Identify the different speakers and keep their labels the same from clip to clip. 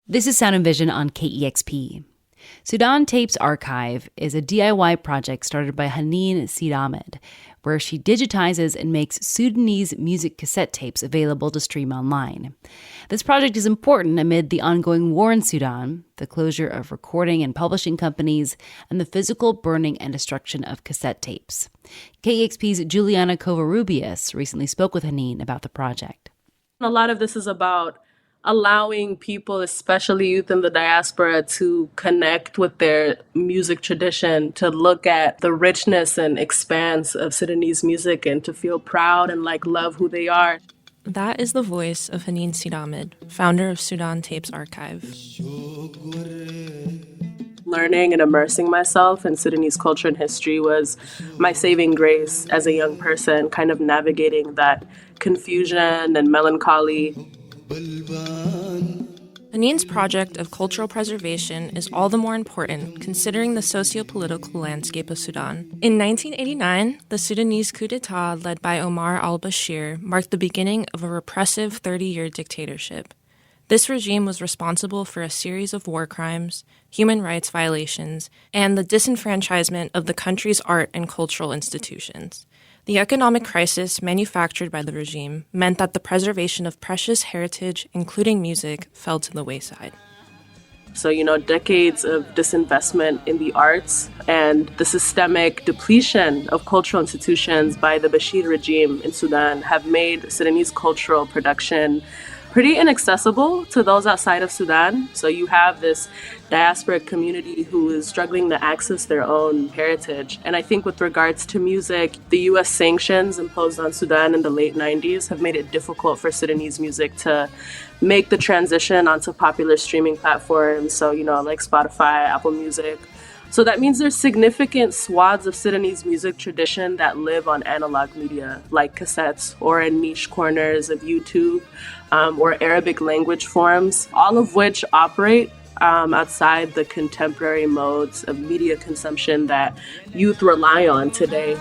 Speaker 1: This is Sound and Vision on KEXP. Sudan Tapes Archive is a DIY project started by Haneen Sidhamed, where she digitizes and makes Sudanese music cassette tapes available to stream online. This project is important amid the ongoing war in Sudan, the closure of recording and publishing companies, and the physical burning and destruction of cassette tapes. KEXP's Julianna Covarrubias recently spoke with Haneen about the project.
Speaker 2: A lot of this is about allowing people, especially youth in the diaspora, to connect with their music tradition, to look at the richness and expanse of Sudanese music and to feel proud and love who they are.
Speaker 3: That is the voice of Haneen Sidhamed, founder of Sudan Tapes Archive.
Speaker 2: Learning and immersing myself in Sudanese culture and history was my saving grace as a young person, kind of navigating that confusion and melancholy.
Speaker 3: Haneen's project of cultural preservation is all the more important considering the socio-political landscape of Sudan. In 1989, the Sudanese coup d'etat led by Omar al-Bashir marked the beginning of a repressive 30-year dictatorship. This regime was responsible for a series of war crimes, human rights violations, and the disenfranchisement of the country's art and cultural institutions. The economic crisis manufactured by the regime meant that the preservation of precious heritage, including music, fell to the wayside.
Speaker 2: So, decades of disinvestment in the arts and the systemic depletion of cultural institutions by the Bashir regime in Sudan have made Sudanese cultural production pretty inaccessible to those outside of Sudan. So you have this diasporic community who is struggling to access their own heritage. And I think with regards to music, the U.S. sanctions imposed on Sudan in the late 90s have made it difficult for Sudanese music to make the transition onto popular streaming platforms. So, like Spotify, Apple Music. So that means there's significant swaths of Sudanese music tradition that live on analog media, like cassettes or in niche corners of YouTube or Arabic language forms, all of which operate outside the contemporary modes of media consumption that youth rely on today.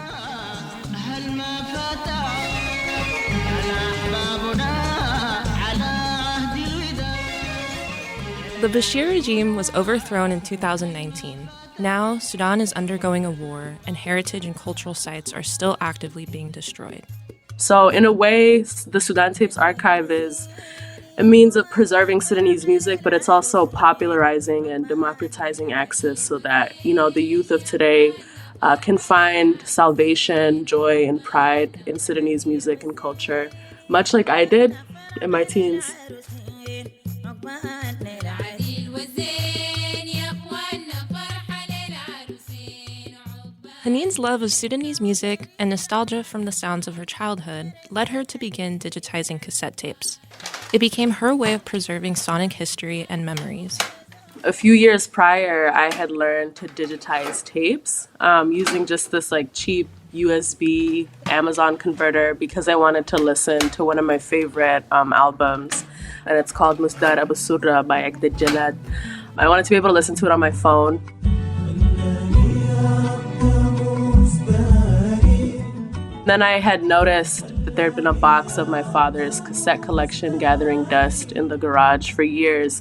Speaker 3: The Bashir regime was overthrown in 2019. Now, Sudan is undergoing a war, and heritage and cultural sites are still actively being destroyed.
Speaker 2: So in a way, the Sudan Tapes Archive is a means of preserving Sudanese music, but it's also popularizing and democratizing access so that, the youth of today can find salvation, joy, and pride in Sudanese music and culture, much like I did in my teens.
Speaker 3: Haneen's love of Sudanese music and nostalgia from the sounds of her childhood led her to begin digitizing cassette tapes. It became her way of preserving sonic history and memories.
Speaker 2: A few years prior, I had learned to digitize tapes using just this cheap USB Amazon converter because I wanted to listen to one of my favorite albums, and it's called Musdar Abu Surra by Ekded Jalad. I wanted to be able to listen to it on my phone. Then I had noticed that there had been a box of my father's cassette collection gathering dust in the garage for years,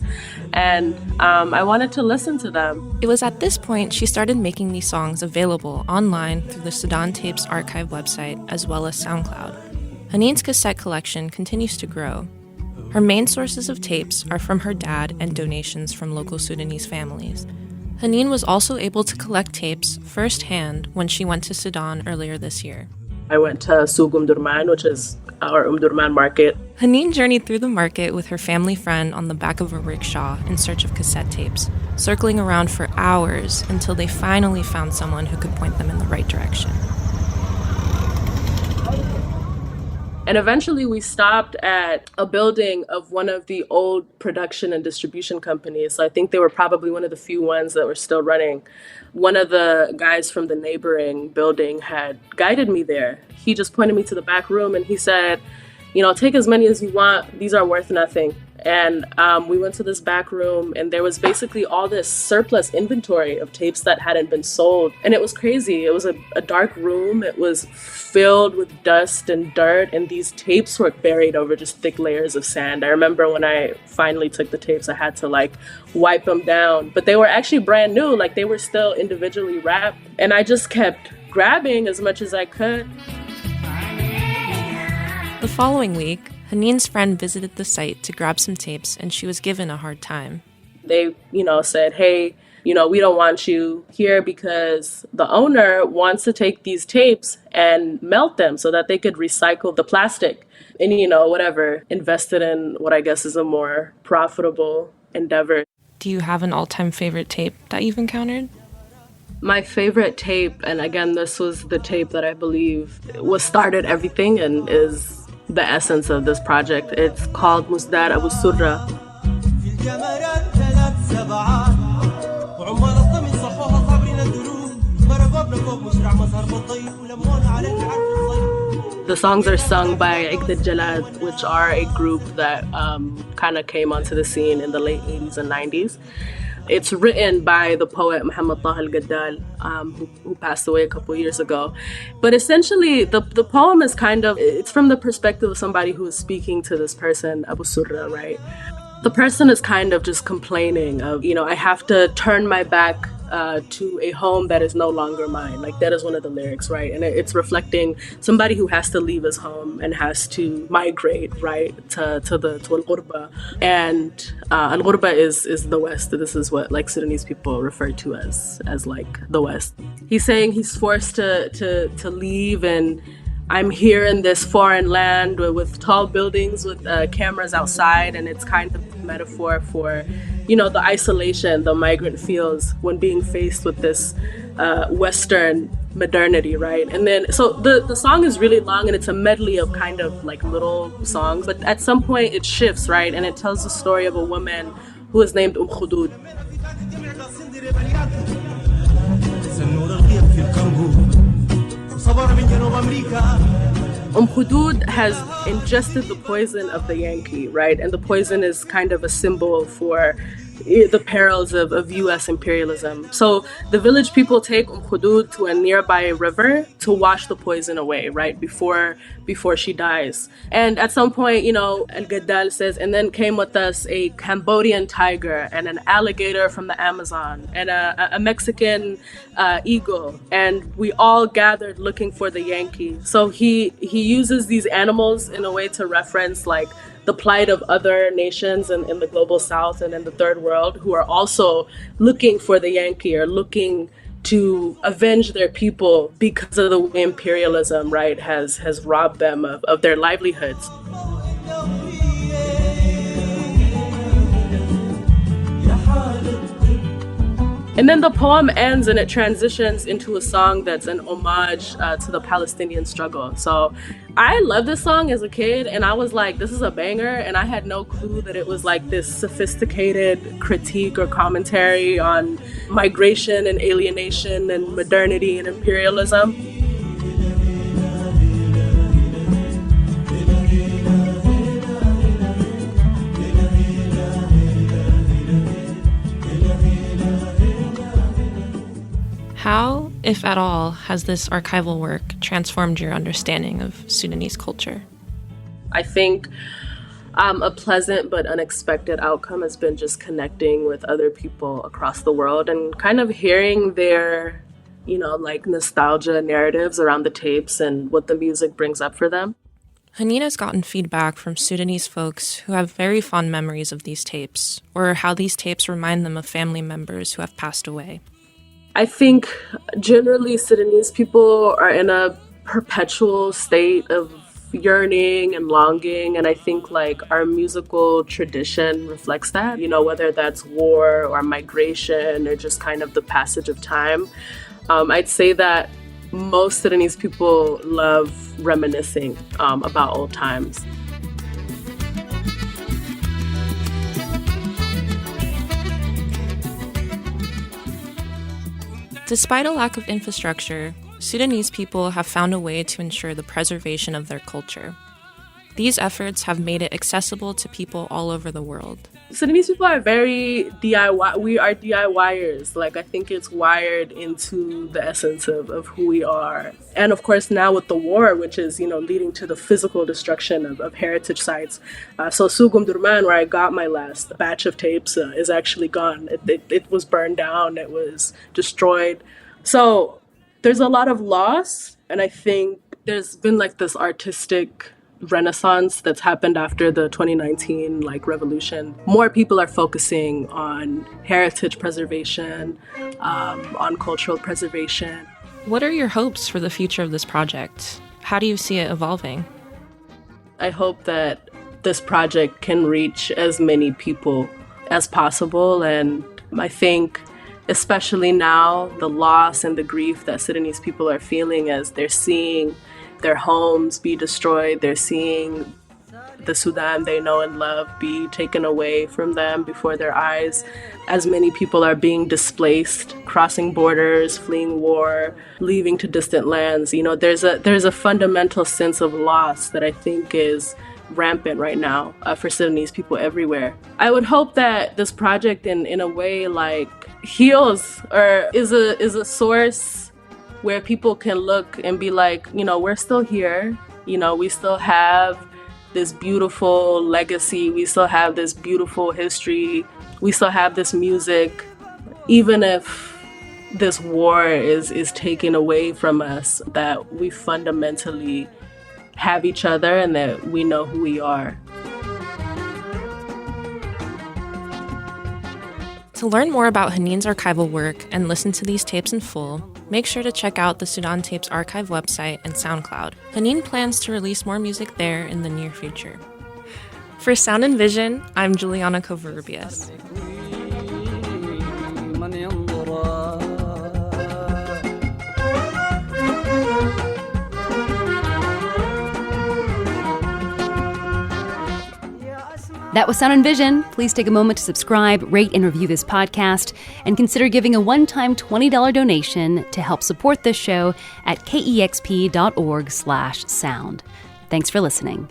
Speaker 2: and I wanted to listen to them.
Speaker 3: It was at this point she started making these songs available online through the Sudan Tapes Archive website as well as SoundCloud. Haneen's cassette collection continues to grow. Her main sources of tapes are from her dad and donations from local Sudanese families. Haneen was also able to collect tapes firsthand when she went to Sudan earlier this year.
Speaker 2: I went to Souk Durman, which is our Durman market.
Speaker 3: Haneen journeyed through the market with her family friend on the back of a rickshaw in search of cassette tapes, circling around for hours until they finally found someone who could point them in the right direction.
Speaker 2: And eventually we stopped at a building of one of the old production and distribution companies. So I think they were probably one of the few ones that were still running. One of the guys from the neighboring building had guided me there. He just pointed me to the back room and he said, take as many as you want. These are worth nothing. And we went to this back room, and there was basically all this surplus inventory of tapes that hadn't been sold. And it was crazy. It was a dark room. It was filled with dust and dirt, and these tapes were buried over just thick layers of sand. I remember when I finally took the tapes, I had to wipe them down, but they were actually brand new. They were still individually wrapped, and I just kept grabbing as much as I could.
Speaker 3: The following week, Haneen's friend visited the site to grab some tapes, and she was given a hard time.
Speaker 2: They, said, hey, we don't want you here because the owner wants to take these tapes and melt them so that they could recycle the plastic and, whatever, invested in what I guess is a more profitable endeavor.
Speaker 3: Do you have an all-time favorite tape that you've encountered?
Speaker 2: My favorite tape, and again, this was the tape that I believe started everything and is the essence of this project. It's called Musdar Abu Surra. The songs are sung by Iqd Jalad, which are a group that kind of came onto the scene in the late 80s and 90s. It's written by the poet Muhammad Taha al-Gaddal, who passed away a couple years ago. But essentially, the poem is it's from the perspective of somebody who is speaking to this person, Abu Surra, right? The person is kind of just complaining of, I have to turn my back to a home that is no longer mine. That is one of the lyrics, right? And it's reflecting somebody who has to leave his home and has to migrate, right, to al-ghurba. And al-ghurba is the West. This is what Sudanese people refer to as the West. He's saying he's forced to leave, and I'm here in this foreign land with tall buildings with cameras outside, and it's kind of a metaphor for the isolation the migrant feels when being faced with this Western modernity, right? And then, so the song is really long, and it's a medley of little songs, but at some point it shifts, right? And it tells the story of a woman who is named Khudud. Khudud has ingested the poison of the Yankee, right? And the poison is kind of a symbol for the perils of U.S. imperialism. So the village people take Khudud to a nearby river to wash the poison away, right? Before she dies. And at some point, Al-Gaddal says, and then came with us a Cambodian tiger and an alligator from the Amazon and a Mexican eagle. And we all gathered looking for the Yankee. So he uses these animals in a way to reference the plight of other nations in the global south and in the third world who are also looking for the Yankee or looking to avenge their people because of the way imperialism, right, has robbed them of their livelihoods. And then the poem ends and it transitions into a song that's an homage to the Palestinian struggle. So I loved this song as a kid, and I was like, this is a banger, and I had no clue that it was this sophisticated critique or commentary on migration and alienation and modernity and imperialism.
Speaker 3: How, if at all, has this archival work transformed your understanding of Sudanese culture?
Speaker 2: I think a pleasant but unexpected outcome has been just connecting with other people across the world and kind of hearing their, nostalgia narratives around the tapes and what the music brings up for them.
Speaker 3: Haneen has gotten feedback from Sudanese folks who have very fond memories of these tapes, or how these tapes remind them of family members who have passed away.
Speaker 2: I think generally Sudanese people are in a perpetual state of yearning and longing, and I think our musical tradition reflects that, whether that's war or migration or just kind of the passage of time. I'd say that most Sudanese people love reminiscing about old times.
Speaker 3: Despite a lack of infrastructure, Sudanese people have found a way to ensure the preservation of their culture. These efforts have made it accessible to people all over the world.
Speaker 2: Sudanese people are very DIY. We are DIYers. Like, I think it's wired into the essence of who we are. And of course, now with the war, which is, leading to the physical destruction of heritage sites. So Sugum Durman, where I got my last batch of tapes, is actually gone. It was burned down. It was destroyed. So there's a lot of loss. And I think there's been like this artistic renaissance that's happened after the 2019 revolution. More people are focusing on heritage preservation, on cultural preservation.
Speaker 3: What are your hopes for the future of this project? How do you see it evolving?
Speaker 2: I hope that this project can reach as many people as possible. And I think especially now, the loss and the grief that Sudanese people are feeling as they're seeing their homes be destroyed. They're seeing the Sudan they know and love be taken away from them before their eyes. As many people are being displaced, crossing borders, fleeing war, leaving to distant lands. There's a fundamental sense of loss that I think is rampant right now for Sudanese people everywhere. I would hope that this project in a way heals or is a source where people can look and be like, we're still here. We still have this beautiful legacy. We still have this beautiful history. We still have this music. Even if this war is taken away from us, that we fundamentally have each other and that we know who we are.
Speaker 3: To learn more about Haneen's archival work and listen to these tapes in full, make sure to check out the Sudan Tapes Archive website and SoundCloud. Haneen plans to release more music there in the near future. For Sound and Vision, I'm Julianna Covarrubias.
Speaker 1: That was Sound and Vision. Please take a moment to subscribe, rate, and review this podcast, and consider giving a one-time $20 donation to help support this show at kexp.org/sound. Thanks for listening.